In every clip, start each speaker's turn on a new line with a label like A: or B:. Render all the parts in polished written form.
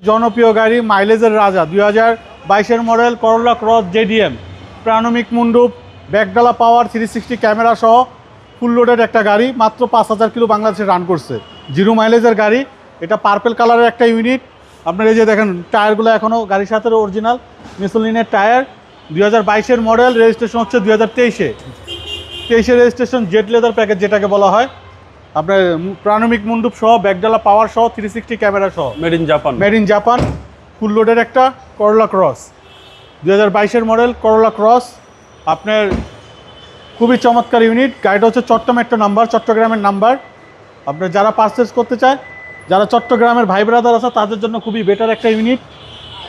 A: জনপ্রিয় গাড়ি মাইলেজের রাজা 2022-এর মডেল করোলা ক্রস জেডিএম, প্রাণমিক মুন্ডুপ, ব্যাকডালা পাওয়ার 360 ক্যামেরা সহ ফুল লোডেড একটা গাড়ি। মাত্র 5000 কিলো বাংলাদেশে রান করছে। জিরো মাইলেজের গাড়ি। এটা পার্পেল কালারের একটা ইউনিট। আপনার এই যে দেখেন টায়ারগুলো এখনও গাড়ির সাথে অরিজিনাল মিসেলিনের টায়ার। 2022-এর মডেল, রেজিস্ট্রেশন হচ্ছে 2023-এ রেজিস্ট্রেশন, জেট লেদার প্যাকেজ যেটাকে বলা হয়। আপনার প্রাণমিক মুন্ডুপ সহ, ব্যাকডালা পাওয়ার সহ, 360 ক্যামেরা সহ,
B: মেড ইন জাপান
A: ফুল লোডের একটা করোলা ক্রস। 2022-এর মডেল করোলা ক্রস। আপনার খুবই চমৎকার ইউনিট। গাড়িটা হচ্ছে চট্টগ্রামের নাম্বার। আপনার যারা পারচেস করতে চায়, যারা চট্টগ্রামের ভাই ব্রাদার আছে, তাদের জন্য খুবই বেটার একটা ইউনিট।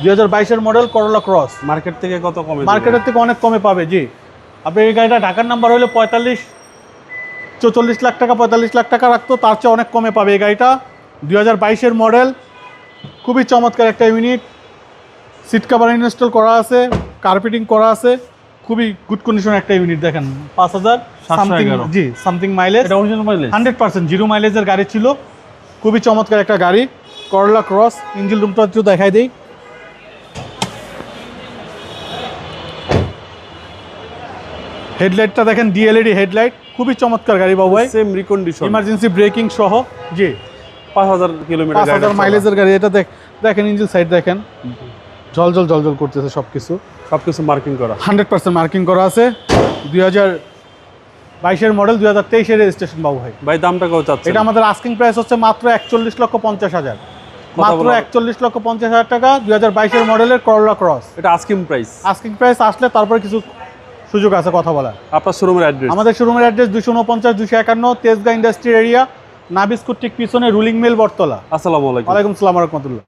A: 2022-এর মডেল করোলা ক্রস।
B: মার্কেট থেকে কত কমে?
A: মার্কেটের থেকে অনেক কমে পাবে। জি, আপনি এই গাড়িটা ঢাকার নাম্বার হলে 44 লাখ টাকা 45 লাখ টাকা রাখতো, তার চেয়ে অনেক কমে পাবে এই গাড়িটা। 2022-এর মডেল, খুবই চমৎকার একটা ইউনিট। সিট কভার ইনস্টল করা আছে, কার্পেটিং করা আছে, খুবই গুড কন্ডিশন একটা ইউনিট। দেখেন 5000 সামথিং, জি সামথিং মাইলেজ।
B: এটা অরিজিনাল মাইলেজ
A: 100% জিরো মাইলেজের গাড়ি ছিল। খুবই চমৎকার একটা গাড়ি করোলা ক্রস। ইঞ্জিন রুমটা একটু দেখাই দিই। হেডলাইটটা দেখেন, ডিএলইডি হেডলাইট। খুবই চমৎকার গাড়ি বাবু ভাই।
B: সেম রিকন্ডিশন,
A: ইমার্জেন্সি ব্রেকিং সহ। জি,
B: 5000 কিলোমিটার,
A: 5000 মাইলেজের গাড়ি। এটা দেখেন ইঞ্জিন সাইড দেখেন, জল করতেছে সবকিছু
B: মার্কিং করা,
A: 100% মার্কিং করা আছে। 2022-এর মডেল, 2023-এর রেজিস্ট্রেশন বাবু ভাই।
B: দামটা কত চাচ্ছেন?
A: এটা আমাদের আস্কিং প্রাইস হচ্ছে মাত্র 41,50,000, মাত্র 41,50,000 টাকা। 2022-এর মডেলের করোলা ক্রস।
B: এটা আস্কিং প্রাইস
A: আসলে তারপরে কিছু সুযোগ আছে কথা বলার।
B: আপনার শোরুমের অ্যাড্রেস? আমাদের
A: শোরুমের অ্যাড্রেস 249-251 তেজগাঁ ইন্ডাস্ট্রি এরিয়া, নাবিস্কুট ঠিক পিছনে, রুলিং মিল, বটতলা।
B: আসসালামু আলাইকুম।
A: ওয়ালাইকুম আসসালাম ওয়া রাহমাতুল্লাহ।